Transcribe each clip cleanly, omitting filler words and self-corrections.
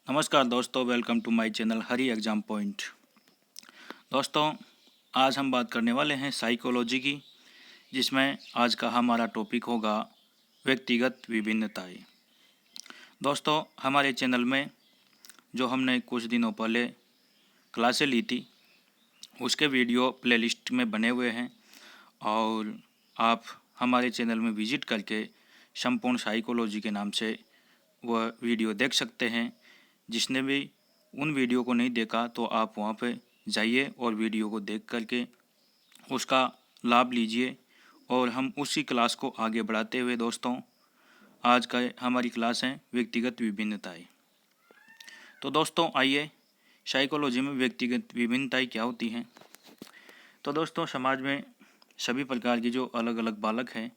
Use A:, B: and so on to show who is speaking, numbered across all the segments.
A: नमस्कार दोस्तों, welcome to my channel Hari Exam Point. दोस्तों, आज हम बात करने वाले हैं साइकोलॉजी की, जिसमें आज का हमारा टॉपिक होगा व्यक्तिगत विभिन्नताएं। दोस्तों, हमारे चैनल में जो हमने कुछ दिनों पहले क्लासें ली थी, उसके वीडियो प्लेलिस्ट में बने हुए हैं और आप हमारे चैनल में विजिट करके संपूर्ण साइकोलॉजी के नाम से वह वीडियो देख सकते हैं। जिसने भी उन वीडियो को नहीं देखा तो आप वहां पे जाइए और वीडियो को देख करके उसका लाभ लीजिए और हम उसी क्लास को आगे बढ़ाते हुए दोस्तों, आज का हमारी क्लास है व्यक्तिगत विभिन्नताएं। तो दोस्तों आइए, साइकोलॉजी में व्यक्तिगत विभिन्नताएं क्या होती हैं। तो दोस्तों, समाज में सभी प्रकार की जो अलग अलग बालक हैं,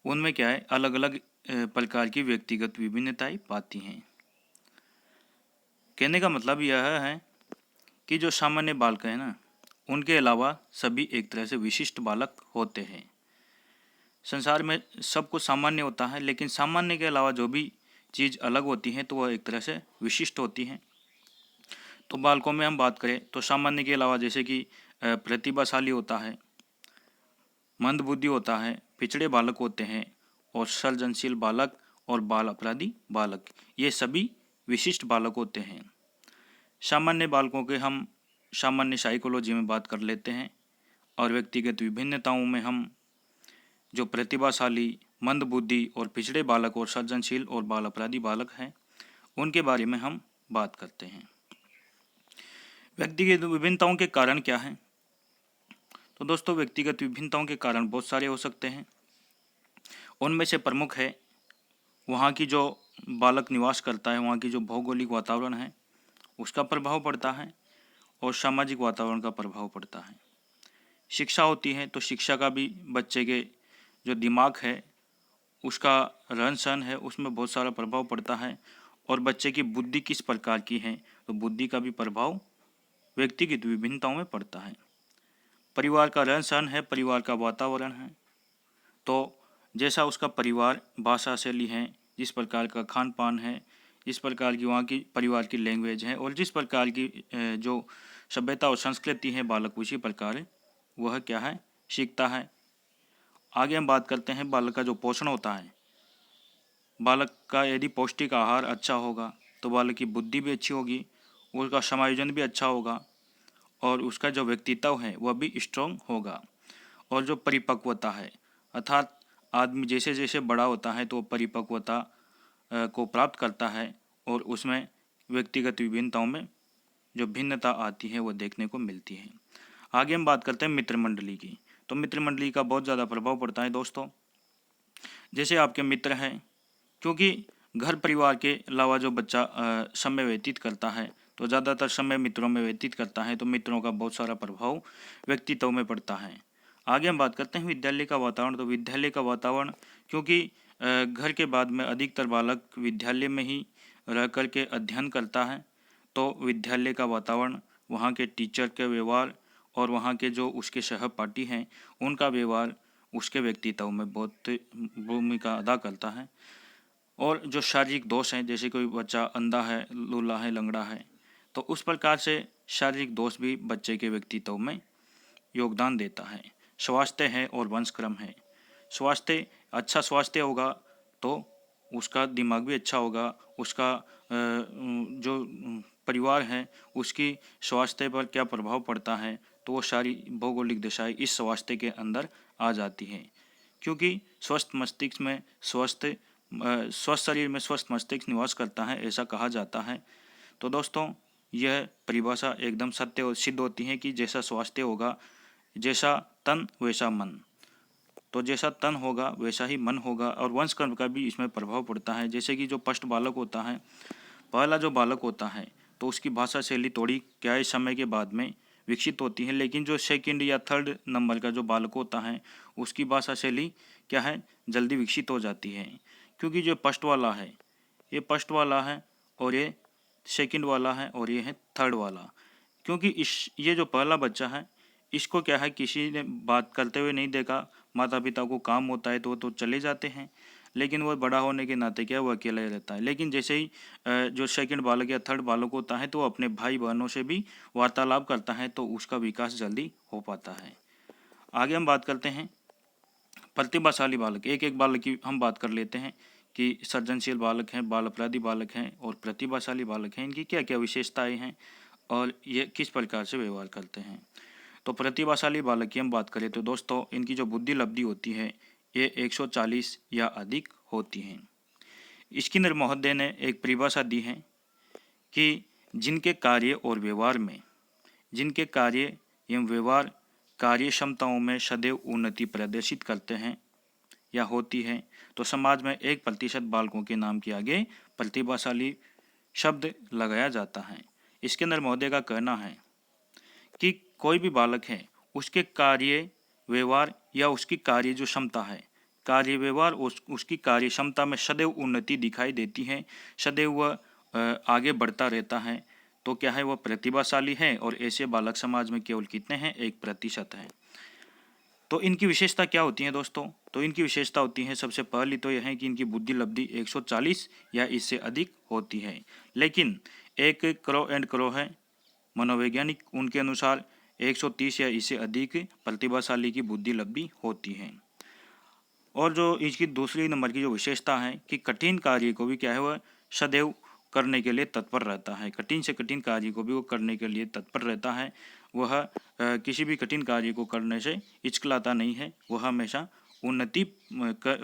A: उनमें क्या है, अलग अलग प्रकार की व्यक्तिगत विभिन्नताएं पाती हैं। कहने का मतलब यह है कि जो सामान्य बालक है ना, उनके अलावा सभी एक तरह से विशिष्ट बालक होते हैं। संसार में सब कुछ सामान्य होता है, लेकिन सामान्य के अलावा जो भी चीज़ अलग होती हैं तो वह एक तरह से विशिष्ट होती हैं। तो बालकों में हम बात करें तो सामान्य के अलावा जैसे कि प्रतिभाशाली होता है, मंदबुद्धि होता है, पिछड़े बालक होते हैं और सृजनशील बालक और बाल अपराधी बालक, ये सभी विशिष्ट बालक होते हैं। सामान्य बालकों के हम सामान्य साइकोलॉजी में बात कर लेते हैं और व्यक्तिगत विभिन्नताओं में हम जो प्रतिभाशाली, मंदबुद्धि और पिछड़े बालक और सृजनशील और बाल अपराधी बालक हैं, उनके बारे में हम बात करते हैं। व्यक्तिगत विभिन्नताओं के कारण क्या हैं? तो दोस्तों, व्यक्तिगत विभिन्नताओं के कारण बहुत सारे हो सकते हैं। उनमें से प्रमुख है वहाँ की जो बालक निवास करता है, वहाँ की जो भौगोलिक वातावरण है उसका प्रभाव पड़ता है और सामाजिक वातावरण का प्रभाव पड़ता है। शिक्षा होती है तो शिक्षा का भी बच्चे के जो दिमाग है, उसका रहन सहन है, उसमें बहुत सारा प्रभाव पड़ता है। और बच्चे की बुद्धि किस प्रकार की है, तो बुद्धि का भी प्रभाव व्यक्तिगत विभिन्नताओं में पड़ता है। परिवार का रहन सहन है, परिवार का वातावरण है, तो जैसा उसका परिवार, भाषा शैली है, जिस प्रकार का खान पान है, जिस प्रकार की वहाँ की परिवार की लैंग्वेज है और जिस प्रकार की जो सभ्यता और संस्कृति है, बालक उसी प्रकार वह क्या है, सीखता है। आगे हम बात करते हैं बालक का जो पोषण होता है। बालक का यदि पौष्टिक आहार अच्छा होगा तो बालक की बुद्धि भी अच्छी होगी, उसका समायोजन भी अच्छा होगा और उसका जो व्यक्तित्व है वह भी स्ट्रॉन्ग होगा। और जो परिपक्वता है, अर्थात आदमी जैसे जैसे बड़ा होता है तो परिपक्वता को प्राप्त करता है और उसमें व्यक्तिगत विभिन्नताओं में जो भिन्नता आती है वो देखने को मिलती है। आगे हम बात करते हैं मित्र मंडली की। तो मित्र मंडली का बहुत ज़्यादा प्रभाव पड़ता है दोस्तों। जैसे आपके मित्र हैं, क्योंकि घर परिवार के अलावा जो बच्चा समय व्यतीत करता है तो ज़्यादातर समय मित्रों में व्यतीत करता है, तो मित्रों का बहुत सारा प्रभाव व्यक्तित्व में पड़ता है। आगे हम बात करते हैं विद्यालय का वातावरण। तो विद्यालय का वातावरण, क्योंकि घर के बाद में अधिकतर बालक विद्यालय में ही रह कर के अध्ययन करता है, तो विद्यालय का वातावरण, वहाँ के टीचर के व्यवहार और वहाँ के जो उसके सहपाठी हैं उनका व्यवहार उसके व्यक्तित्व में बहुत भूमिका अदा करता है। और जो शारीरिक दोष हैं, जैसे कोई बच्चा अंधा है, लूला है, लंगड़ा है, तो उस प्रकार से शारीरिक दोष भी बच्चे के व्यक्तित्व में योगदान देता है। स्वास्थ्य है और वंशक्रम है। स्वास्थ्य, अच्छा स्वास्थ्य होगा तो उसका दिमाग भी अच्छा होगा, उसका जो परिवार है उसकी स्वास्थ्य पर क्या प्रभाव पड़ता है, तो वो सारी भौगोलिक दशाएं इस स्वास्थ्य के अंदर आ जाती हैं। क्योंकि स्वस्थ मस्तिष्क में स्वस्थ शरीर में स्वस्थ मस्तिष्क निवास करता है, ऐसा कहा जाता है। तो दोस्तों, यह परिभाषा एकदम सत्य और सिद्ध होती है कि जैसा स्वास्थ्य होगा, जैसा तन वैसा मन, तो जैसा तन होगा वैसा ही मन होगा। और वंशक्रम का भी इसमें प्रभाव पड़ता है। जैसे कि जो पष्ट बालक होता है, पहला जो बालक होता है, तो उसकी भाषा शैली थोड़ी क्या है, समय के बाद में विकसित होती है, लेकिन जो सेकंड या थर्ड नंबर का जो बालक होता है उसकी भाषा शैली क्या है, जल्दी विकसित हो जाती है। क्योंकि जो फर्स्ट वाला है, ये फर्स्ट वाला है और ये सेकंड वाला है और ये है थर्ड वाला। क्योंकि ये जो पहला बच्चा है, इसको क्या है, किसी ने बात करते हुए नहीं देखा, माता पिता को काम होता है तो वो तो चले जाते हैं, लेकिन वो बड़ा होने के नाते क्या है वो अकेला ही रहता है। लेकिन जैसे ही जो सेकंड बालक या थर्ड बालक होता है तो वो अपने भाई बहनों से भी वार्तालाप करता है, तो उसका विकास जल्दी हो पाता है। आगे हम बात करते हैं प्रतिभाशाली बालक। एक एक बालक की हम बात कर लेते हैं कि सृजनशील बालक हैं, बाल अपराधी बालक हैं और प्रतिभाशाली बालक हैं, इनकी क्या क्या विशेषताएं हैं और ये किस प्रकार से व्यवहार करते हैं। तो प्रतिभाशाली बालक की हम बात करें तो दोस्तों इनकी जो बुद्धि लब्धि होती है ये 140 या अधिक होती हैं। स्किनर महोदय ने एक परिभाषा दी है कि जिनके कार्य और व्यवहार में जिनके कार्य एवं व्यवहार कार्य क्षमताओं में सदैव उन्नति प्रदर्शित करते हैं या होती है, तो समाज में 1% बालकों के नाम के आगे प्रतिभाशाली शब्द लगाया जाता है। स्किनर महोदय का कहना है कि कोई भी बालक है उसके कार्य व्यवहार या उसकी कार्य जो क्षमता है, कार्य व्यवहार उसकी कार्य क्षमता में सदैव उन्नति दिखाई देती है, सदैव वह आगे बढ़ता रहता है, तो क्या है वह प्रतिभाशाली है। और ऐसे बालक समाज में केवल कितने हैं? 1% हैं। तो इनकी विशेषता क्या होती है दोस्तों? तो इनकी विशेषता होती है सबसे पहली तो यह है कि इनकी बुद्धि लब्धि 140 या इससे अधिक होती है। लेकिन एक क्रो एंड क्रो है मनोवैज्ञानिक, उनके अनुसार 130 या इससे अधिक प्रतिभाशाली की बुद्धि लब्धि होती है। और जो इसकी दूसरी नंबर की जो विशेषता है कि कठिन कार्य को भी क्या है वह सदैव करने के लिए तत्पर रहता है। कठिन से कठिन कार्य को भी वो करने के लिए तत्पर रहता है। वह किसी भी कठिन कार्य को करने से हिचकिलाता नहीं है, वह हमेशा उन्नति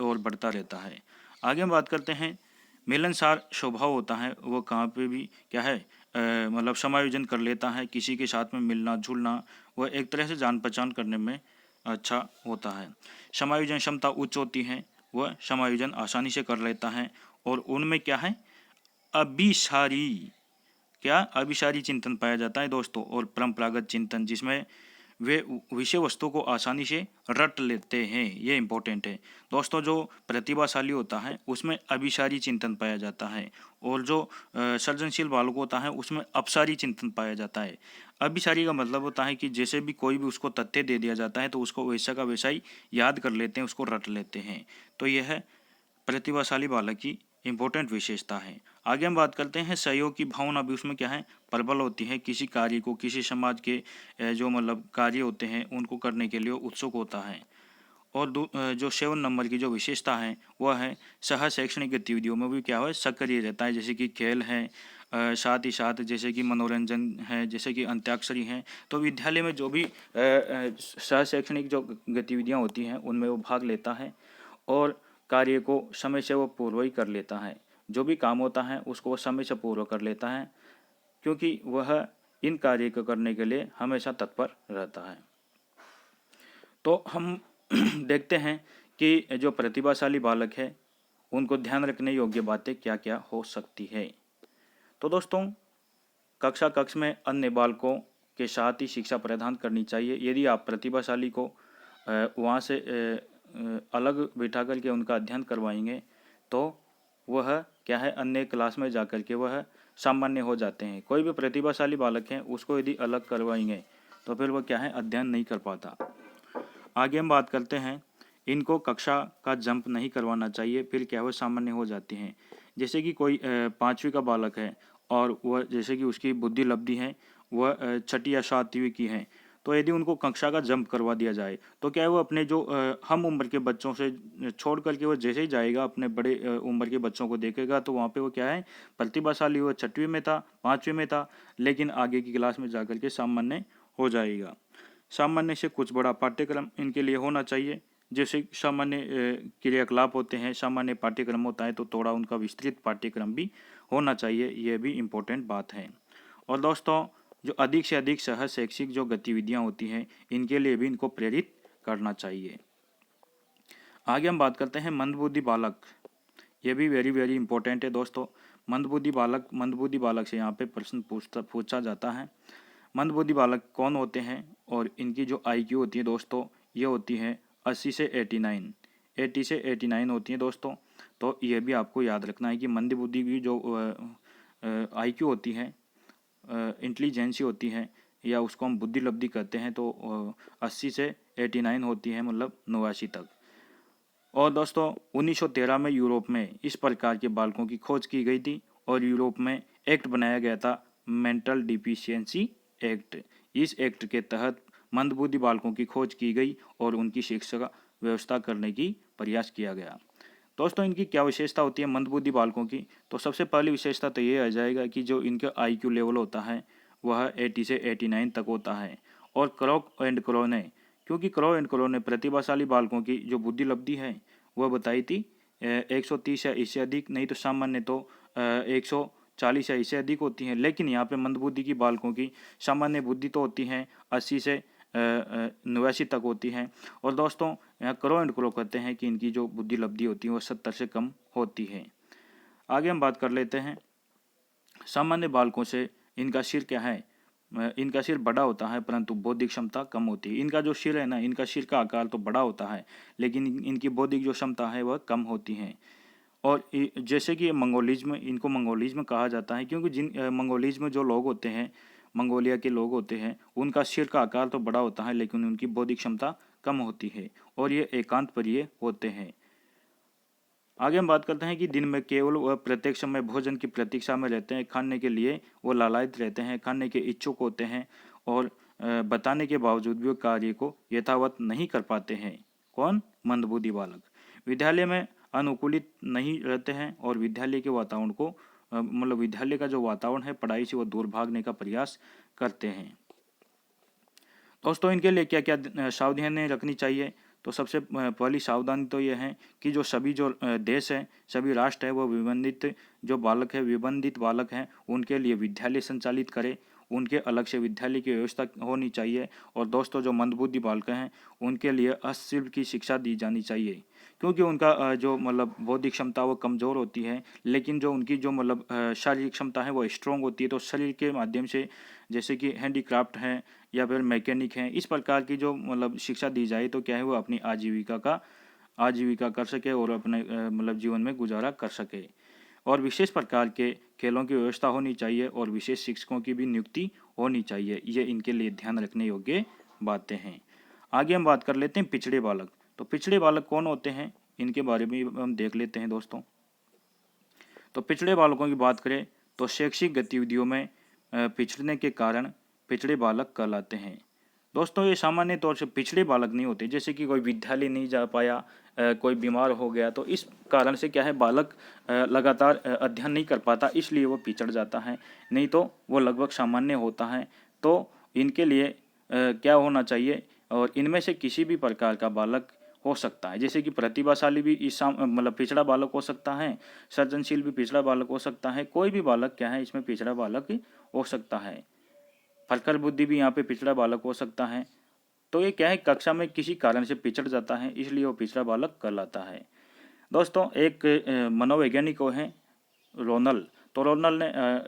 A: और बढ़ता रहता है। आगे हम बात करते हैं मिलनसार स्वभाव होता है, वो कहाँ पे भी क्या है मतलब समायोजन कर लेता है, किसी के साथ में मिलना जुलना, वह एक तरह से जान पहचान करने में अच्छा होता है। समायोजन क्षमता उच्च होती है, वह समायोजन आसानी से कर लेता है। और उनमें क्या है अभिसारी चिंतन पाया जाता है दोस्तों, और परंपरागत चिंतन जिसमें वे विषय वस्तु को आसानी से रट लेते हैं, ये इंपॉर्टेंट है दोस्तों। जो प्रतिभाशाली होता है उसमें अभिसारी चिंतन पाया जाता है, और जो सृजनशील बालक होता है उसमें अपसारी चिंतन पाया जाता है। अभिसारी का मतलब होता है कि जैसे भी कोई भी उसको तथ्य दे दिया जाता है तो उसको वैसा का वैसा ही याद कर लेते हैं, उसको रट लेते हैं। तो यह है प्रतिभाशाली बालक की इम्पोर्टेंट विशेषता है। आगे हम बात करते हैं सहयोग की भावना भी उसमें क्या है प्रबल होती है। किसी कार्य को किसी समाज के जो मतलब कार्य होते हैं उनको करने के लिए उत्सुक होता है। और जो 7 नंबर की जो विशेषता है वह है सह शैक्षणिक गतिविधियों में भी क्या है सक्रिय रहता है, जैसे कि खेल है, साथ ही साथ जैसे कि मनोरंजन है, जैसे कि अंत्याक्षरी है। तो विद्यालय में जो भी सह शैक्षणिक जो गतिविधियाँ होती हैं उनमें वो भाग लेता है और कार्य को समय से वो पूर्व ही कर लेता है। जो भी काम होता है उसको वो समय से पूर्व कर लेता है, क्योंकि वह इन कार्य को करने के लिए हमेशा तत्पर रहता है। तो हम देखते हैं कि जो प्रतिभाशाली बालक है उनको ध्यान रखने योग्य बातें क्या क्या हो सकती है। तो दोस्तों कक्षा में अन्य बालकों के साथ ही शिक्षा प्रदान करनी चाहिए। यदि आप प्रतिभाशाली को वहाँ से अलग बिठा करके उनका अध्ययन करवाएंगे तो वह क्या है अन्य क्लास में जा कर के वह सामान्य हो जाते हैं। कोई भी प्रतिभाशाली बालक है उसको यदि अलग करवाएंगे तो फिर वह क्या है अध्ययन नहीं कर पाता। आगे हम बात करते हैं इनको कक्षा का जंप नहीं करवाना चाहिए, फिर क्या वह सामान्य हो जाते हैं। जैसे कि कोई 5वीं का बालक है और वह जैसे कि उसकी बुद्धि लब्धि है वह 6ठी या 7वीं की है, तो यदि उनको कक्षा का जंप करवा दिया जाए तो क्या है वो अपने जो हम उम्र के बच्चों से छोड़ करके वो जैसे ही जाएगा अपने बड़े उम्र के बच्चों को देखेगा तो वहाँ पे वो क्या है प्रतिभाशाली, वो 6वीं में था 5वीं में था, लेकिन आगे की क्लास में जा के सामान्य हो जाएगा। सामान्य से कुछ बड़ा पाठ्यक्रम इनके लिए होना चाहिए। जैसे सामान्य क्रियाकलाप होते हैं, सामान्य पाठ्यक्रम होता है, तो थोड़ा उनका विस्तृत पाठ्यक्रम भी होना चाहिए, यह भी इम्पोर्टेंट बात है। और दोस्तों जो अधिक से अधिक सह शैक्षिक जो गतिविधियां होती हैं इनके लिए भी इनको प्रेरित करना चाहिए। आगे हम बात करते हैं मंदबुद्धि बालक। ये भी वेरी वेरी इंपॉर्टेंट है दोस्तों। मंदबुद्धि बालक से यहाँ पे प्रश्न पूछा जाता है। मंदबुद्धि बालक कौन होते हैं और इनकी जो IQ होती है दोस्तों ये होती है 80 से 89 होती है दोस्तों। तो ये भी आपको याद रखना है कि मंदबुद्धि की जो IQ होती है इंटेलिजेंसी होती है या उसको हम बुद्धि लब्धि कहते हैं, तो 80 से 89 होती है, मतलब 89 तक। और दोस्तों 1913 में यूरोप में इस प्रकार के बालकों की खोज की गई थी और यूरोप में एक्ट बनाया गया था, मेंटल डिफिशियंसी एक्ट। इस एक्ट के तहत मंदबुद्धि बालकों की खोज की गई और उनकी शिक्षा का व्यवस्था करने की प्रयास किया गया। दोस्तों इनकी क्या विशेषता होती है मंदबुद्धि बालकों की? तो सबसे पहली विशेषता तो ये आ जाएगा कि जो इनका IQ लेवल होता है वह 80 से 89 तक होता है। और क्रॉक एंड क्रो ने, क्योंकि क्रो एंड क्रो ने प्रतिभाशाली बालकों की जो बुद्धि लब्धि है वह बताई थी 130 या इससे अधिक, नहीं तो सामान्य तो 140 या इससे अधिक होती है। लेकिन यहाँ पे मंदबुद्धि की बालकों की सामान्य बुद्धि तो होती है 80 से 89 तक होती है। और दोस्तों यहाँ क्रो एंड क्रो कहते हैं कि इनकी जो बुद्धि लब्धि होती है वो 70 से कम होती है। आगे हम बात कर लेते हैं सामान्य बालकों से इनका सिर क्या है? इनका सिर बड़ा होता है परंतु बौद्धिक क्षमता कम होती है। इनका जो सिर है ना, इनका सिर का आकार तो बड़ा होता है लेकिन इनकी बौद्धिक जो क्षमता है वह कम होती है। और जैसे कि मंगोलिज्म, इनको मंगोलिज्म कहा जाता है क्योंकि जिन मंगोलिज्म जो लोग होते हैं, मंगोलिया के लोग होते हैं, उनका सिर का आकार तो बड़ा होता है लेकिन उनकी बौद्धिक क्षमता कम होती है और ये एकांत प्रिय होते हैं। आगे हम बात करते हैं कि दिन में केवल वह प्रत्येक समय भोजन की प्रतीक्षा में रहते हैं, खाने के लिए वो लालायित रहते हैं, खाने के इच्छुक होते हैं और बताने के बावजूद भी वो कार्य को यथावत नहीं कर पाते हैं। कौन? मंदबुद्धि बालक। विद्यालय में अनुकूलित नहीं रहते हैं और विद्यालय के वातावरण को मतलब विद्यालय का जो वातावरण है पढ़ाई से वो दूर भागने का प्रयास करते हैं। दोस्तों इनके लिए क्या क्या सावधानी रखनी चाहिए? तो सबसे पहली सावधानी तो यह है कि जो सभी जो देश है, सभी राष्ट्र है, वो विबंधित जो बालक है, विबंधित बालक हैं, उनके लिए विद्यालय संचालित करे, उनके अलग से विद्यालय की व्यवस्था होनी चाहिए। और दोस्तों जो मंदबुद्धि बालक हैं उनके लिए हस्तशिल्प की शिक्षा दी जानी चाहिए क्योंकि उनका जो मतलब बौद्धिक क्षमता वो कमज़ोर होती है लेकिन जो उनकी जो मतलब शारीरिक क्षमता है वो स्ट्रॉन्ग होती है। तो शरीर के माध्यम से जैसे कि हैंडीक्राफ्ट हैं या फिर मैकेनिक हैं, इस प्रकार की जो मतलब शिक्षा दी जाए तो क्या है वो अपनी आजीविका कर सके और अपने मतलब जीवन में गुजारा कर सके। और विशेष प्रकार के खेलों की व्यवस्था होनी चाहिए और विशेष शिक्षकों की भी नियुक्ति होनी चाहिए। ये इनके लिए ध्यान रखने योग्य बातें हैं। आगे हम बात कर लेते हैं पिछड़े बालक। तो पिछड़े बालक कौन होते हैं, इनके बारे में हम देख लेते हैं दोस्तों। तो पिछड़े बालकों की बात करें तो शैक्षिक गतिविधियों में पिछड़ने के कारण पिछड़े बालक कहलाते हैं। दोस्तों ये सामान्य तौर से पिछड़े बालक नहीं होते, जैसे कि कोई विद्यालय नहीं जा पाया, कोई बीमार हो गया, तो इस कारण से क्या है बालक लगातार अध्ययन नहीं कर पाता, इसलिए वो पिछड़ जाता है, नहीं तो वो लगभग सामान्य होता है। तो इनके लिए क्या होना चाहिए? और इनमें से किसी भी प्रकार का बालक हो सकता है, जैसे कि प्रतिभाशाली भी इस मतलब पिछड़ा बालक हो सकता है, सृजनशील भी पिछड़ा बालक हो सकता है, कोई भी बालक क्या है इसमें पिछड़ा बालक हो सकता है। फलकर बुद्धि भी यहाँ पे पिछड़ा बालक हो सकता है। तो ये क्या है, कक्षा में किसी कारण से पिछड़ जाता है इसलिए वो पिछड़ा बालक कहलाता है। दोस्तों एक मनोवैज्ञानिक वो हैं रोनल, तो रोनल ने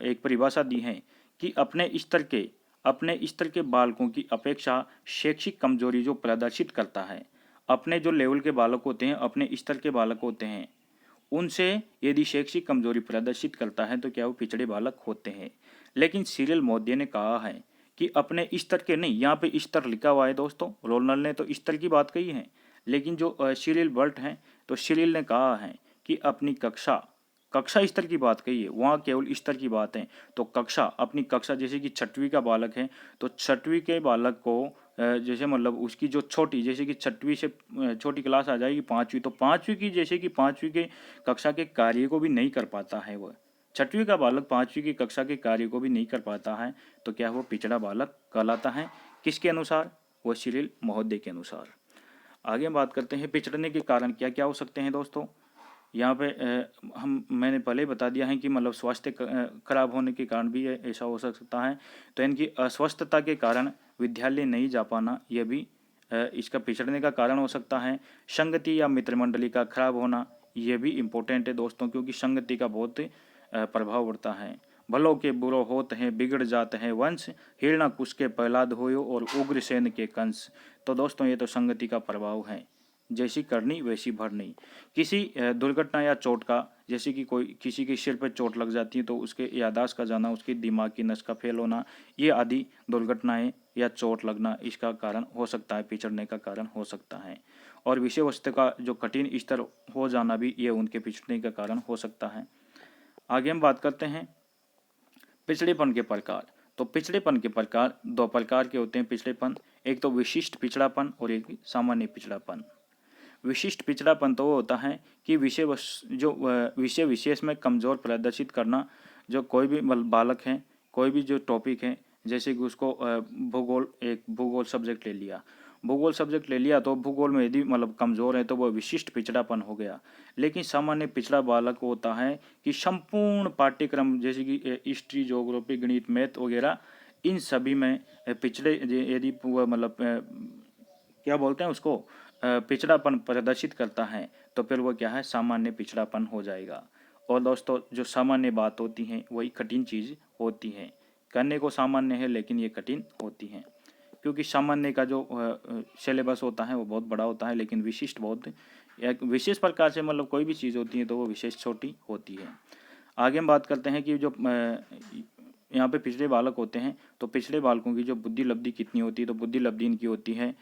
A: एक परिभाषा दी है कि अपने स्तर के बालकों की अपेक्षा शैक्षिक कमजोरी जो प्रदर्शित करता है, अपने जो लेवल के बालक होते हैं, अपने स्तर के बालक होते हैं, उनसे यदि शैक्षिक कमजोरी प्रदर्शित करता है तो क्या वो पिछड़े बालक होते हैं। लेकिन सिरिल मोदी ने कहा है कि अपने स्तर के नहीं, यहाँ पे स्तर लिखा हुआ है दोस्तों, रोनल ने तो स्तर की बात कही है, लेकिन जो सिरिल बर्ट हैं तो सिरिल ने कहा है कि अपनी कक्षा स्तर की बात कही है, वहाँ केवल स्तर की बात है। तो अपनी कक्षा जैसे कि छठवीं का बालक है तो छठवीं के बालक को जैसे मतलब उसकी जो छोटी, जैसे कि छठवीं से छोटी क्लास आ जाएगी पाँचवीं, तो पाँचवीं की जैसे कि पाँचवीं के कक्षा के कार्य को भी नहीं कर पाता है, वह छठवीं का बालक पाँचवीं की कक्षा के कार्य को भी नहीं कर पाता है, तो क्या वो पिछड़ा बालक कहलाता है? किसके अनुसार? वो सिरिल महोदय के अनुसार। आगे हम बात करते हैं पिछड़ने के कारण क्या क्या हो सकते हैं दोस्तों। यहाँ पे मैंने पहले ही बता दिया है कि मतलब स्वास्थ्य खराब होने के कारण भी ऐसा हो सकता है। तो इनकी अस्वस्थता के कारण विद्यालय नहीं जा पाना, यह भी इसका पिछड़ने का कारण हो सकता है। संगति या मित्रमंडली का खराब होना, यह भी इम्पोर्टेंट है दोस्तों, क्योंकि संगति का बहुत प्रभाव पड़ता है। भलो के बुरो होत हैं, बिगड़ जाते हैं वंश, हिरणा कुश के प्रहलाद होयो और उग्रसेन के कंस। तो दोस्तों ये तो संगति का प्रभाव है, जैसी करनी वैसी भरनी। किसी दुर्घटना या चोट का, जैसे कि कोई किसी के सिर पर चोट लग जाती है तो उसके याददाश्त का जाना, उसकी दिमाग की नस का फेल होना, ये आदि दुर्घटनाएं या चोट लगना इसका कारण हो सकता है, पिछड़ने का कारण हो सकता है। और विषय वस्तु का जो कठिन स्तर हो जाना भी ये उनके पिछड़ने का कारण हो सकता है। आगे हम बात करते हैं पिछड़ेपन के प्रकार। तो पिछड़ेपन के प्रकार दो प्रकार के होते हैं पिछड़ेपन, एक तो विशिष्ट पिछड़ापन और एक सामान्य पिछड़ापन। विशिष्ट पिछड़ापन तो वो होता है कि विषय विशेष में कमजोर प्रदर्शित करना। जो कोई भी बालक है, कोई भी जो टॉपिक है, जैसे कि उसको भूगोल सब्जेक्ट ले लिया, तो भूगोल में यदि कमजोर है तो वह विशिष्ट पिछड़ापन हो गया। लेकिन सामान्य पिछड़ा बालक होता है कि संपूर्ण पाठ्यक्रम जैसे कि हिस्ट्री, ज्योग्राफी, गणित, मैथ वगैरह इन सभी में पिछड़े यदि वह क्या बोलते हैं उसको पिछड़ापन प्रदर्शित करता है तो फिर वो क्या है, सामान्य पिछड़ापन हो जाएगा। और दोस्तों जो सामान्य बात होती है वही कठिन चीज़ होती है, करने को सामान्य है लेकिन ये कठिन होती है, क्योंकि सामान्य का जो सिलेबस होता है वो बहुत बड़ा होता है, लेकिन विशिष्ट बहुत एक विशेष प्रकार से कोई भी चीज़ होती है तो वो विशेष छोटी होती है। आगे हम बात करते हैं कि जो यहाँ पे पिछड़े बालक होते हैं तो पिछड़े बालकों की जो बुद्धि लब्धि कितनी होती है, तो बुद्धि लब्धि इनकी होती है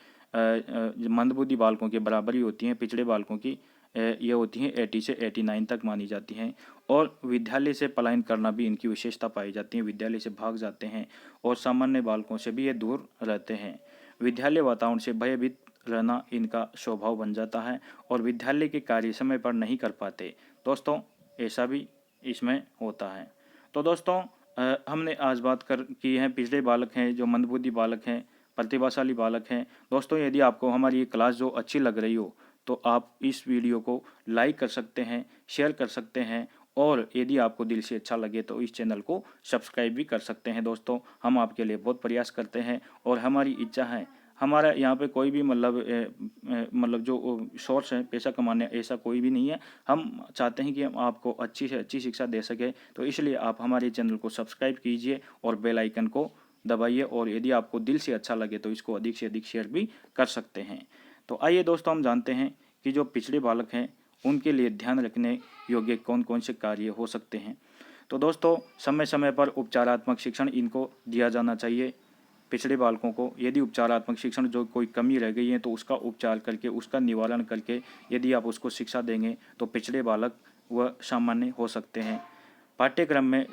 A: मंदबुद्धि बालकों के बराबर ही होती हैं। पिछड़े बालकों की ये होती हैं 80 से 89 तक मानी जाती हैं। और विद्यालय से पलायन करना भी इनकी विशेषता पाई जाती है, विद्यालय से भाग जाते हैं और सामान्य बालकों से भी ये दूर रहते हैं। विद्यालय वातावरण से भयभीत रहना इनका स्वभाव बन जाता है और विद्यालय के कार्य समय पर नहीं कर पाते। दोस्तों ऐसा भी इसमें होता है। तो दोस्तों हमने आज बात की है पिछड़े बालक हैं, जो मंदबुद्धि बालक हैं, प्रतिभाशाली बालक हैं। दोस्तों यदि आपको हमारी ये क्लास जो अच्छी लग रही हो तो आप इस वीडियो को लाइक कर सकते हैं, शेयर कर सकते हैं, और यदि आपको दिल से अच्छा लगे तो इस चैनल को सब्सक्राइब भी कर सकते हैं। दोस्तों हम आपके लिए बहुत प्रयास करते हैं और हमारी इच्छा है, हमारा यहाँ पे कोई भी जो सोर्स है पैसा कमाने ऐसा कोई भी नहीं है। हम चाहते हैं कि हम आपको अच्छी से अच्छी शिक्षा दे सके, तो इसलिए आप हमारे चैनल को सब्सक्राइब कीजिए और बेल आइकन को दबाइए, और यदि आपको दिल से अच्छा लगे तो इसको अधिक से अधिक शेयर भी कर सकते हैं। तो आइए दोस्तों हम जानते हैं कि जो पिछड़े बालक हैं उनके लिए ध्यान रखने योग्य कौन कौन से कार्य हो सकते हैं। तो दोस्तों समय समय पर उपचारात्मक शिक्षण इनको दिया जाना चाहिए। पिछड़े बालकों को यदि उपचारात्मक शिक्षण जो कोई कमी रह गई है तो उसका उपचार करके, उसका निवारण करके यदि आप उसको शिक्षा देंगे तो पिछड़े बालक वह सामान्य हो सकते हैं। पाठ्यक्रम में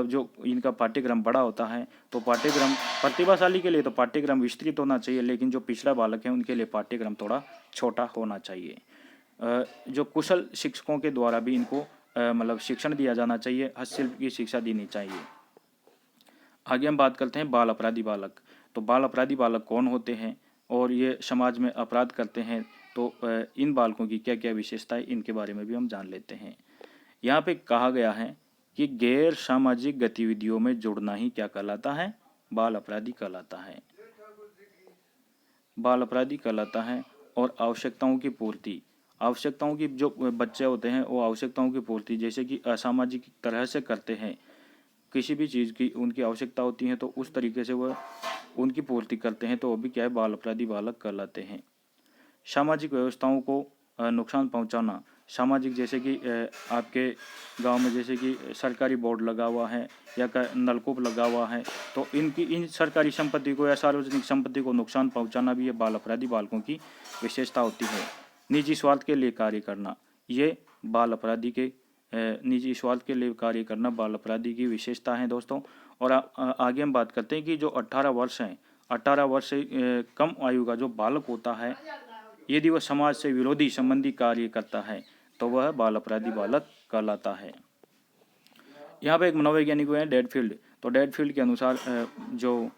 A: जो इनका पाठ्यक्रम बड़ा होता है तो पाठ्यक्रम प्रतिभाशाली के लिए तो पाठ्यक्रम विस्तृत होना चाहिए, लेकिन जो पिछड़ा बालक है उनके लिए पाठ्यक्रम थोड़ा छोटा होना चाहिए। जो कुशल शिक्षकों के द्वारा भी इनको शिक्षण दिया जाना चाहिए, हस्तशिल्प की शिक्षा देनी चाहिए। आगे हम बात करते हैं बाल अपराधी बालक। तो बाल अपराधी बालक कौन होते हैं और ये समाज में अपराध करते हैं, तो इन बालकों की क्या क्या विशेषताएं, इनके बारे में भी हम जान लेते हैं। यहाँ पे कहा गया है कि गैर सामाजिक गतिविधियों में जुड़ना ही क्या कहलाता है, बाल अपराधी कहलाता है। बाल अपराधी कहलाता है। और आवश्यकताओं की पूर्ति, आवश्यकताओं की जो बच्चे होते हैं वो आवश्यकताओं की पूर्ति जैसे कि असामाजिक तरह से करते हैं, किसी भी चीज़ की उनकी आवश्यकता होती है तो उस तरीके से वह उनकी पूर्ति करते हैं, तो वो भी क्या है, बाल अपराधी बालक कहलाते हैं। सामाजिक व्यवस्थाओं को नुकसान पहुंचाना, सामाजिक जैसे कि आपके गांव में जैसे कि सरकारी बोर्ड लगा हुआ है या नलकूप लगा हुआ है, तो इन सरकारी संपत्ति को या सार्वजनिक संपत्ति को नुकसान पहुंचाना भी ये बाल अपराधी बालकों की विशेषता होती है। निजी स्वार्थ के लिए कार्य करना, ये बाल अपराधी के निजी स्वार्थ के लिए कार्य करना बाल अपराधी की विशेषता है दोस्तों। और आगे हम बात करते हैं कि जो 18 वर्ष हैं, 18 वर्ष से कम आयु का जो बालक होता है, यदि वह समाज से विरोधी संबंधी कार्य करता है तो वह बाल अपराधी बालक कहलाता है। यहाँ पे एक मनोवैज्ञानिक है डेडफील्ड, तो डेडफील्ड के अनुसार जो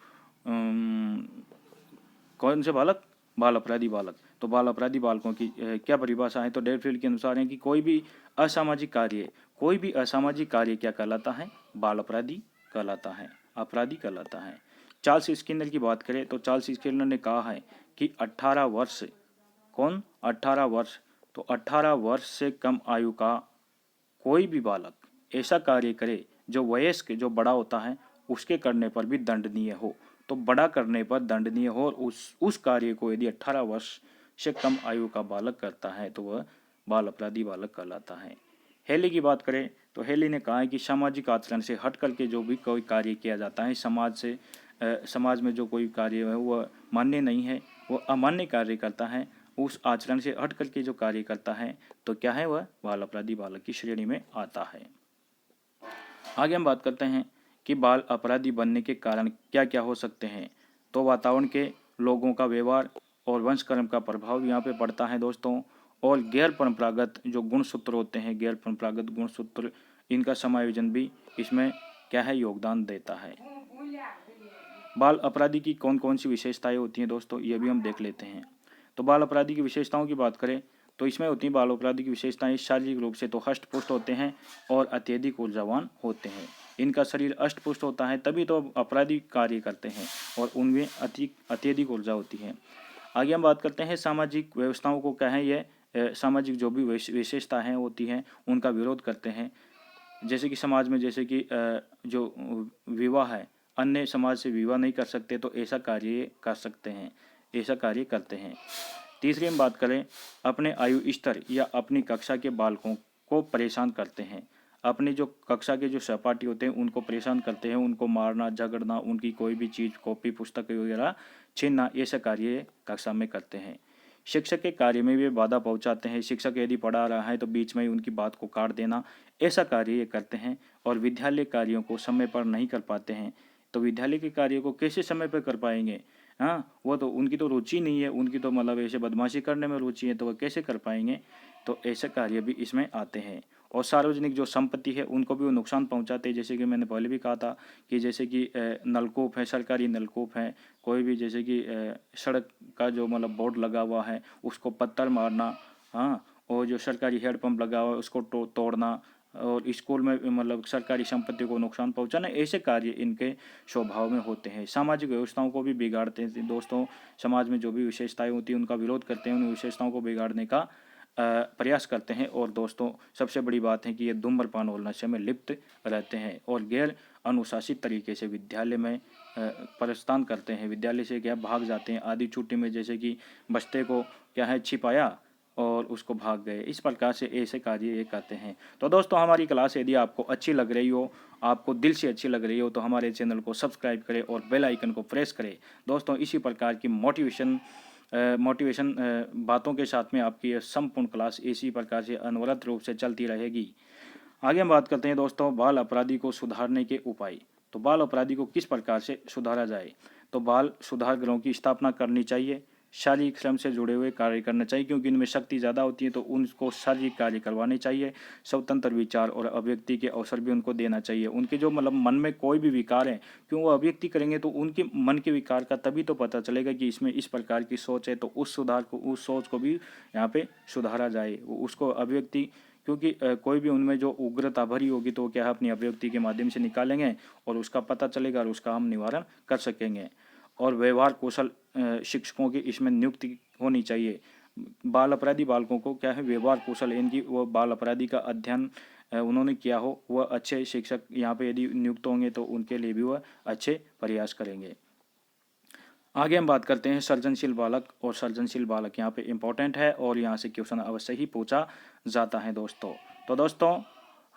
A: कौन से बालक, बाल अपराधी बालक, तो बाल अपराधी बालकों की क्या परिभाषा है, तो डेडफील्ड के अनुसार है कि कोई भी असामाजिक कार्य क्या कहलाता है, बाल अपराधी कहलाता है, अपराधी कहलाता है। चार्ल्स स्किनर की बात करें तो चार्ल्स स्किनर ने कहा है कि 18 वर्ष, कौन 18 वर्ष, तो 18 वर्ष से कम आयु का कोई भी बालक ऐसा कार्य करे जो वयस्क जो बड़ा होता है उसके करने पर भी दंडनीय हो, तो बड़ा करने पर दंडनीय हो, और उस कार्य को यदि 18 वर्ष से कम आयु का बालक करता है तो वह बाल अपराधी बालक कहलाता है। हेली की बात करें तो हेली ने कहा है कि सामाजिक आचरण से हट करके जो भी कोई कार्य किया जाता है, समाज में जो कोई कार्य है वह मान्य नहीं है, वह अमान्य कार्य करता है, उस आचरण से हट करके जो कार्य करता है तो क्या है, वह बाल अपराधी बालक की श्रेणी में आता है। आगे हम बात करते हैं कि बाल अपराधी बनने के कारण क्या क्या हो सकते हैं। तो वातावरण के, लोगों का व्यवहार और वंश कर्म का प्रभाव यहाँ पे पड़ता है दोस्तों। और गैर परंपरागत जो गुणसूत्र होते हैं, गैर परंपरागत गुणसूत्र, इनका समायोजन भी इसमें क्या है, योगदान देता है। बाल अपराधी की कौन कौन सी विशेषताएं होती हैं दोस्तों, ये भी हम देख लेते हैं। तो बाल अपराधी की विशेषताओं की बात करें तो इसमें होती है बाल अपराधी की विशेषताएं शारीरिक रूप से तो हष्ट पुष्ट होते हैं और अत्यधिक ऊर्जावान होते हैं। इनका शरीर अष्ट पुष्ट होता है तभी तो अपराधी कार्य करते हैं और उनमें अत्यधिक ऊर्जा होती है। आगे हम बात करते हैं सामाजिक व्यवस्थाओं को क्या है, ये सामाजिक जो भी विशेषता हैं होती हैं उनका विरोध करते हैं। जैसे कि समाज में, जैसे कि जो विवाह है, अन्य समाज से विवाह नहीं कर सकते तो ऐसा कार्य कर सकते हैं, ऐसा कार्य करते हैं। तीसरी हम बात करें, अपने आयु स्तर या अपनी कक्षा के बालकों को परेशान करते हैं। अपने जो कक्षा के जो सहपाठी होते हैं उनको परेशान करते हैं, उनको मारना, झगड़ना, उनकी कोई भी चीज़, कॉपी पुस्तक वगैरह छीनना, ऐसा कार्य कक्षा में करते हैं। शिक्षक के कार्य में भी बाधा पहुंचाते हैं। शिक्षक यदि पढ़ा रहा है तो बीच में ही उनकी बात को काट देना, ऐसा कार्य ये करते हैं। और विद्यालय कार्यों को समय पर नहीं कर पाते हैं। तो विद्यालय के कार्य को कैसे समय पर कर पाएंगे? हाँ, वो तो उनकी तो रुचि नहीं है, उनकी तो मतलब ऐसे बदमाशी करने में रुचि है, तो वह कैसे कर पाएंगे? तो ऐसे कार्य भी इसमें आते हैं। और सार्वजनिक जो संपत्ति है उनको भी वो नुकसान पहुंचाते हैं। जैसे कि मैंने पहले भी कहा था कि जैसे कि नलकूप है, सरकारी नलकूप है, कोई भी जैसे कि सड़क का जो मतलब बोर्ड लगा हुआ है उसको पत्थर मारना, हाँ, और जो सरकारी हेडपंप लगा हुआ है उसको तोड़ना, और स्कूल में मतलब सरकारी संपत्ति को नुकसान पहुंचाना, ऐसे कार्य इनके स्वभाव में होते हैं। सामाजिक व्यवस्थाओं को भी बिगाड़ते हैं दोस्तों। समाज में जो भी विशेषताएं होती हैं उनका विरोध करते हैं, उन विशेषताओं को बिगाड़ने का प्रयास करते हैं। और दोस्तों सबसे बड़ी बात है कि ये धूम्रपान और नशे में लिप्त रहते हैं और गैर अनुशासित तरीके से विद्यालय में प्रस्थान करते हैं, विद्यालय से क्या भाग जाते हैं आधी छुट्टी में, जैसे कि बस्ते को क्या है छिपाया और उसको भाग गए। इस प्रकार से ऐसे कार्य ये करते हैं। तो दोस्तों हमारी क्लास यदि आपको अच्छी लग रही हो, आपको दिल से अच्छी लग रही हो, तो हमारे चैनल को सब्सक्राइब करें और बेल आइकन को प्रेस करें। दोस्तों इसी प्रकार की मोटिवेशन बातों के साथ में आपकी ये संपूर्ण क्लास इसी प्रकार से अनवरत रूप से चलती रहेगी। आगे हम बात करते हैं दोस्तों बाल अपराधी को सुधारने के उपाय। तो बाल अपराधी को किस प्रकार से सुधारा जाए? तो बाल सुधार गृहों की स्थापना करनी चाहिए। शारीरिक श्रम से जुड़े हुए कार्य करना चाहिए, क्योंकि इनमें शक्ति ज़्यादा होती है तो उनको शारीरिक कार्य करवाने चाहिए। स्वतंत्र विचार और अभिव्यक्ति के अवसर भी उनको देना चाहिए। उनके जो मतलब मन में कोई भी विकार है, क्यों वो अभिव्यक्ति करेंगे तो उनके मन के विकार का तभी तो पता चलेगा कि इसमें इस प्रकार की सोच है, तो उस सोच को भी यहाँ पे सुधारा जाए, उसको अभिव्यक्ति, क्योंकि कोई भी उनमें जो उग्रता भरी होगी तो क्या है अपनी अभिव्यक्ति के माध्यम से निकालेंगे और उसका पता चलेगा और उसका हम निवारण कर सकेंगे। और व्यवहार कौशल शिक्षकों की इसमें नियुक्ति होनी चाहिए। बाल अपराधी बालकों को क्या है व्यवहार कौशल, इनकी वो बाल अपराधी का अध्ययन उन्होंने किया हो, वह अच्छे शिक्षक यहाँ पे यदि नियुक्त होंगे तो उनके लिए भी वह अच्छे प्रयास करेंगे। आगे हम बात करते हैं सृजनशील बालक। और सृजनशील बालक यहाँ पे इम्पोर्टेंट है और यहाँ से क्वेश्चन अवश्य ही पूछा जाता है दोस्तों। तो दोस्तों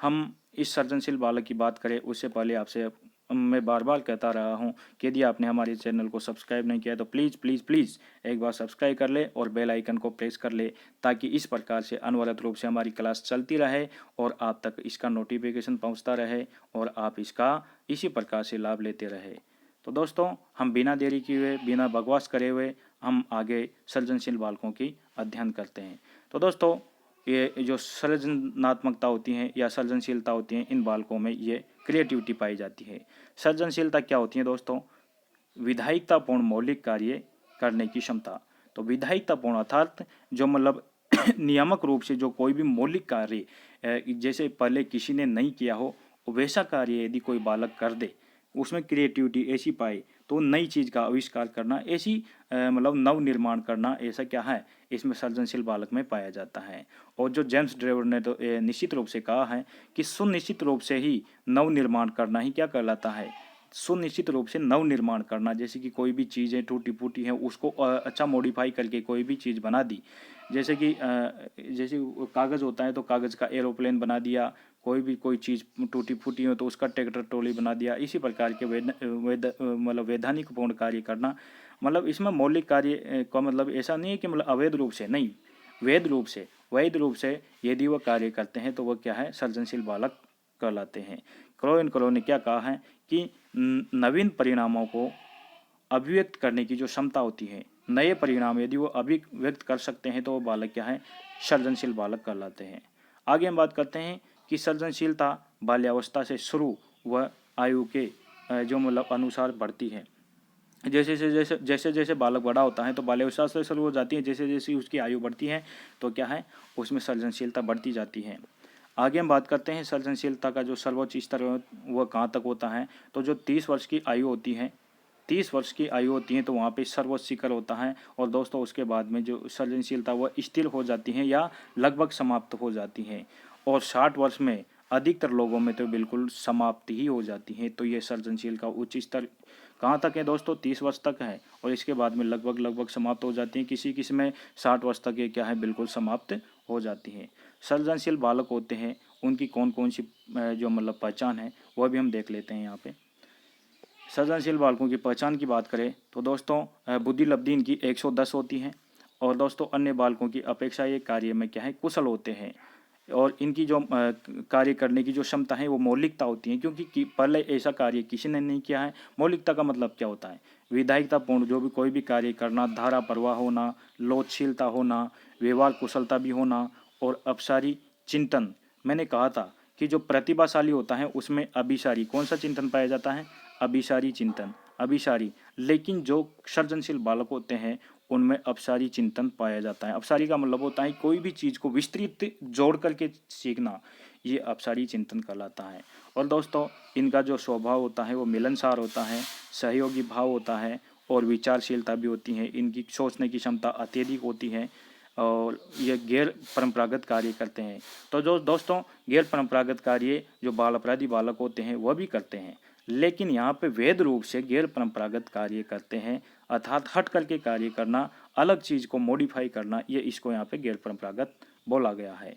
A: हम इस सृजनशील बालक की बात करें उससे पहले आपसे मैं बार बार कहता रहा हूँ कि यदि आपने हमारे चैनल को सब्सक्राइब नहीं किया तो प्लीज़ प्लीज़ प्लीज़ एक बार सब्सक्राइब कर ले और बेल आइकन को प्रेस कर ले, ताकि इस प्रकार से अनवरत रूप से हमारी क्लास चलती रहे और आप तक इसका नोटिफिकेशन पहुँचता रहे और आप इसका इसी प्रकार से लाभ लेते रहे। तो दोस्तों हम बिना देरी किए हुए, बिना बकवास करे हुए हम आगे सृजनशील बालकों की अध्ययन करते हैं। तो दोस्तों ये जो सृजनात्मकता होती है या सृजनशीलता होती है, इन बालकों में ये क्रिएटिविटी पाई जाती है। सृजनशीलता क्या होती है दोस्तों? विधायिकतापूर्ण मौलिक कार्य करने की क्षमता। तो विधायिकतापूर्ण अर्थात जो मतलब नियामक रूप से जो कोई भी मौलिक कार्य जैसे पहले किसी ने नहीं किया हो वैसा कार्य यदि कोई बालक कर दे, उसमें क्रिएटिविटी ऐसी पाए तो नई चीज़ का आविष्कार करना, ऐसी मतलब नव निर्माण करना, ऐसा क्या है इसमें सृजनशील बालक में पाया जाता है। और जो जेम्स ड्रेवर ने तो निश्चित रूप से कहा है कि सुनिश्चित रूप से ही नव निर्माण करना ही क्या कहलाता है, सुनिश्चित रूप से नव निर्माण करना। जैसे कि कोई भी चीज़ें टूटी फूटी हैं उसको अच्छा मॉडिफाई करके कोई भी चीज़ बना दी, जैसे कि जैसे कागज़ होता है तो कागज़ का एरोप्लेन बना दिया, कोई चीज़ टूटी फूटी हो तो उसका ट्रैक्टर ट्रॉली बना दिया। इसी प्रकार के मतलब वैधानिक पूर्ण कार्य करना, मतलब इसमें मौलिक कार्य का मतलब ऐसा नहीं है कि मतलब अवैध रूप से नहीं, वैध रूप से यदि वह कार्य करते हैं तो वह क्या है, सृजनशील बालक कहलाते हैं। क्रो एंड क्रो ने क्या कहा है कि नवीन परिणामों को अभिव्यक्त करने की जो क्षमता होती है, नए परिणाम यदि वो अभिव्यक्त कर सकते हैं तो वो बालक क्या है, सृजनशील बालक कहलाते हैं। आगे हम बात करते हैं कि सृजनशीलता बाल्यावस्था से शुरू व आयु के जो मतलब अनुसार बढ़ती है। जैसे जैसे बालक बड़ा होता है तो बाल्यावस्था से शुरू हो जाती है, जैसे जैसे उसकी आयु बढ़ती है तो क्या है, उसमें सृजनशीलता बढ़ती जाती है। आगे हम बात करते हैं सृजनशीलता का जो सर्वोच्च स्तर वह कहाँ तक होता है। तो जो 30 वर्ष की आयु होती है, 30 वर्ष की आयु होती है तो वहाँ पे सर्वोच्च शिखर होता है। और दोस्तों उसके बाद में जो सृजनशीलता वह स्थिर हो जाती है या लगभग समाप्त हो जाती है। और 60 वर्ष में अधिकतर लोगों में तो बिल्कुल समाप्ति ही हो जाती है। तो ये सृजनशील का उच्च स्तर कहाँ तक है दोस्तों, 30 वर्ष तक है। और इसके बाद में लगभग समाप्त हो जाती है। किसी किसी में 60 वर्ष तक ये क्या है, बिल्कुल समाप्त हो जाती है। सृजनशील बालक होते हैं, उनकी कौन कौन सी जो मतलब पहचान है वह भी हम देख लेते हैं यहाँ पे। सृजनशील बालकों की पहचान की बात करें तो दोस्तों बुद्धि लब्धि इनकी 110 होती है। और दोस्तों अन्य बालकों की अपेक्षा ये कार्य में क्या है, कुशल होते हैं। और इनकी जो कार्य करने की जो क्षमता है वो मौलिकता होती है, क्योंकि पहले ऐसा कार्य किसी ने नहीं किया है। मौलिकता का मतलब क्या होता है, विधायकतापूर्ण जो भी कोई भी कार्य करना, धारा प्रवाह होना, लोचशीलता होना, व्यवहार कुशलता भी होना और अपसारी चिंतन। मैंने कहा था कि जो प्रतिभाशाली होता है उसमें अभिसारी कौन सा चिंतन पाया जाता है, अभिसारी चिंतन, अभिसारी। लेकिन जो सृजनशील बालक होते हैं उनमें अपसारी चिंतन पाया जाता है। अपसारी का मतलब होता है कोई भी चीज़ को विस्तृत जोड़ करके सीखना, ये अपसारी चिंतन कहलाता है। और दोस्तों इनका जो स्वभाव होता है वो मिलनसार होता है, सहयोगी भाव होता है और विचारशीलता भी होती है। इनकी सोचने की क्षमता अत्यधिक होती है और ये गैर परंपरागत कार्य करते हैं। तो जो दोस्तों गैर परंपरागत कार्य जो बाल अपराधी बालक होते हैं वह भी करते हैं, लेकिन यहाँ पे वैध रूप से गैर परंपरागत कार्य करते हैं, अर्थात हट करके कार्य करना, अलग चीज़ को मॉडिफाई करना, ये इसको यहाँ पे गैर परंपरागत बोला गया है।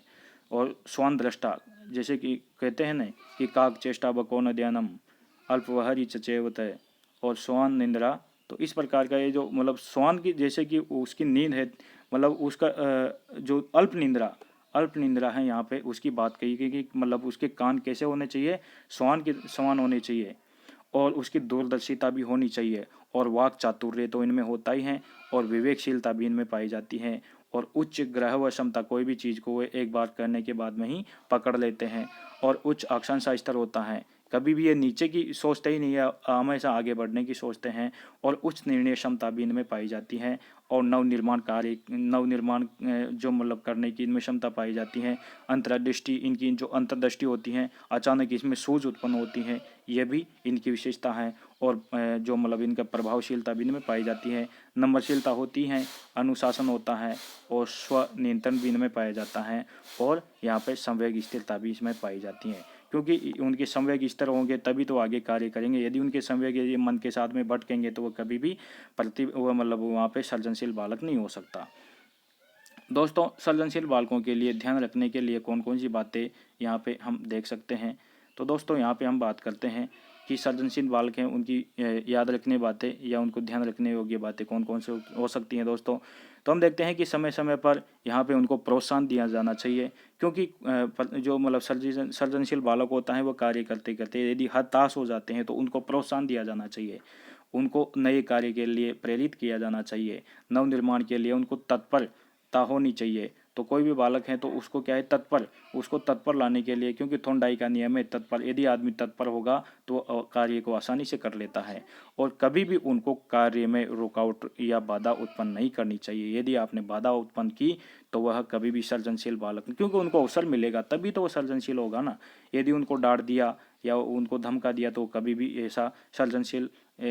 A: और स्वान दृष्टा, जैसे कि कहते हैं न कि काक चेष्टा बको न ध्यानम अल्पवहरी चचेवत, और स्वान निंद्रा। तो इस प्रकार का ये जो मतलब स्वान की जैसे कि उसकी नींद है, मतलब उसका जो अल्प निंद्रा है, यहाँ पे उसकी बात कही गई कि मतलब उसके कान कैसे होने चाहिए, स्वान के समान होने चाहिए। और उसकी दूरदर्शिता भी होनी चाहिए। और वाक चातुर्य तो इनमें होता ही है और विवेकशीलता भी इनमें पाई जाती है। और उच्च ग्रह व क्षमता, कोई भी चीज़ को वे एक बार करने के बाद में ही पकड़ लेते हैं। और उच्च आकांक्षा स्तर होता है, कभी भी ये नीचे की सोचते ही नहीं है, हमेशा आगे बढ़ने की सोचते हैं। और उच्च निर्णय क्षमता भी इनमें पाई जाती है। और नवनिर्माण जो मतलब करने की इनमें क्षमता पाई जाती है। अंतर्दृष्टि, इनकी जो अंतर्दृष्टि होती है, अचानक इसमें सूझ उत्पन्न होती है, यह भी इनकी विशेषता है। और जो मतलब इनका प्रभावशीलता भी इनमें पाई जाती है। नम्रशीलता होती है, अनुशासन होता है और स्व नियंत्रण भी इनमें पाया जाता है। और यहाँ पे संवेग स्थिरता भी इसमें पाई जाती है, क्योंकि उनके संवेग स्थिर होंगे तभी तो आगे कार्य करेंगे। यदि उनके संवेग यदि मन के साथ में भटकेंगे तो वो कभी भी वो मतलब वहाँ पे सृजनशील बालक नहीं हो सकता। दोस्तों सृजनशील बालकों के लिए ध्यान रखने के लिए कौन कौन सी बातें यहाँ पे हम देख सकते हैं। तो दोस्तों यहाँ पे हम बात करते हैं कि सृजनशील बालक हैं उनकी याद रखने बातें या उनको ध्यान रखने योग्य बातें कौन कौन से हो सकती हैं दोस्तों। तो हम देखते हैं कि समय समय पर यहाँ पे उनको प्रोत्साहन दिया जाना चाहिए, क्योंकि जो मतलब सृजनशील बालक होता है वो कार्य करते करते यदि हताश हो जाते हैं तो उनको प्रोत्साहन दिया जाना चाहिए। उनको नए कार्य के लिए प्रेरित किया जाना चाहिए, नवनिर्माण के लिए उनको तत्परता होनी चाहिए। तो कोई भी बालक है तो उसको क्या है, उसको तत्पर लाने के लिए, क्योंकि थोंडाई का नियम है तत्पर, यदि आदमी तत्पर होगा तो कार्य को आसानी से कर लेता है। और कभी भी उनको कार्य में रुकावट या बाधा उत्पन्न नहीं करनी चाहिए। यदि आपने बाधा उत्पन्न की तो वह कभी भी सृजनशील बालक, क्योंकि उनको अवसर मिलेगा तभी तो वो सृजनशील होगा ना। यदि उनको डांट दिया या उनको धमका दिया तो कभी भी ऐसा सृजनशील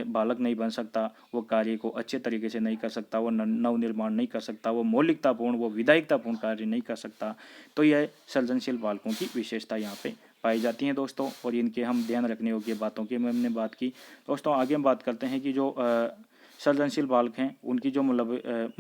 A: बालक नहीं बन सकता। वो कार्य को अच्छे तरीके से नहीं कर सकता, वो नवनिर्माण नहीं कर सकता, वो मौलिकतापूर्ण वो विधायकतापूर्ण कार्य नहीं कर सकता। तो यह सृजनशील बालकों की विशेषता यहाँ पे पाई जाती हैं दोस्तों। और इनके हम ध्यान रखने योग्य बातों की हमने बात की। दोस्तों आगे हम बात करते हैं कि जो सृजनशील बालक हैं उनकी जो मतलब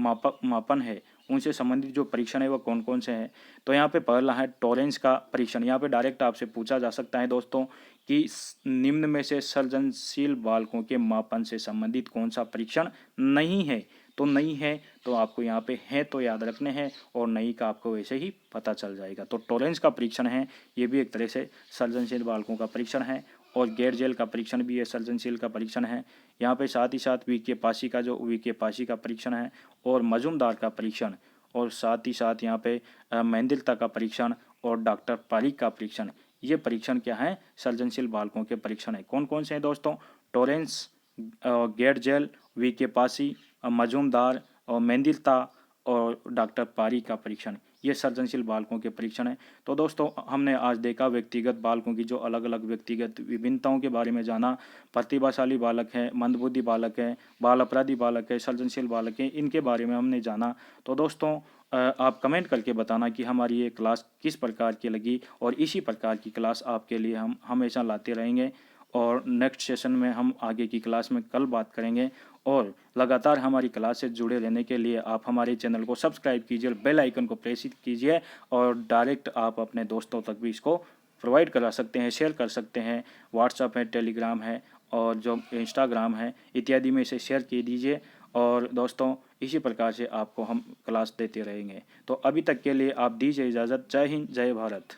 A: मापन है उनसे संबंधित जो परीक्षण है वो कौन कौन से हैं। तो यहाँ पे पहला है टॉरेंस का परीक्षण। यहाँ पे डायरेक्ट आपसे पूछा जा सकता है दोस्तों कि निम्न में से सर्जनशील बालकों के मापन से संबंधित कौन सा परीक्षण नहीं है। तो नहीं है तो आपको यहाँ पे है तो याद रखने हैं, और नहीं का आपको वैसे ही पता चल जाएगा। तो टॉरेंस का परीक्षण है, ये भी एक तरह से सर्जनशील बालकों का परीक्षण है। और गेरजेल का परीक्षण भी है, सर्जनशील का परीक्षण है। यहाँ पे साथ ही साथ वीके पासी का परीक्षण है, और मजूमदार का परीक्षण, और साथ ही साथ यहाँ पे मेंदिल्ता का परीक्षण और डॉक्टर पारिक का परीक्षण। ये परीक्षण क्या है, सर्जनशील बालकों के परीक्षण है। कौन कौन से हैं दोस्तों, टॉरेंस, गेरजेल, वीके पासी, मजूमदार और मेंदिल्ता और डॉक्टर पारी का परीक्षण, ये सर्जनशील बालकों के परीक्षण हैं। तो दोस्तों हमने आज देखा व्यक्तिगत बालकों की जो अलग अलग व्यक्तिगत विभिन्नताओं के बारे में जाना। प्रतिभाशाली बालक है, मंदबुद्धि बालक है, बाल अपराधी बालक है, सर्जनशील बालक है, इनके बारे में हमने जाना। तो दोस्तों आप कमेंट करके बताना कि हमारी ये क्लास किस प्रकार की लगी, और इसी प्रकार की क्लास आपके लिए हम हमेशा लाते रहेंगे। और नेक्स्ट सेशन में हम आगे की क्लास में कल बात करेंगे। और लगातार हमारी क्लास से जुड़े रहने के लिए आप हमारे चैनल को सब्सक्राइब कीजिए और बेल आइकन को प्रेस कीजिए, और डायरेक्ट आप अपने दोस्तों तक भी इसको प्रोवाइड करा सकते हैं, शेयर कर सकते हैं। व्हाट्सएप है, टेलीग्राम है, और जो इंस्टाग्राम है इत्यादि में इसे शेयर कीजिए दीजिए। और दोस्तों इसी प्रकार से आपको हम क्लास देते रहेंगे। तो अभी तक के लिए आप दीजिए इजाज़त। जय हिंद, जय भारत।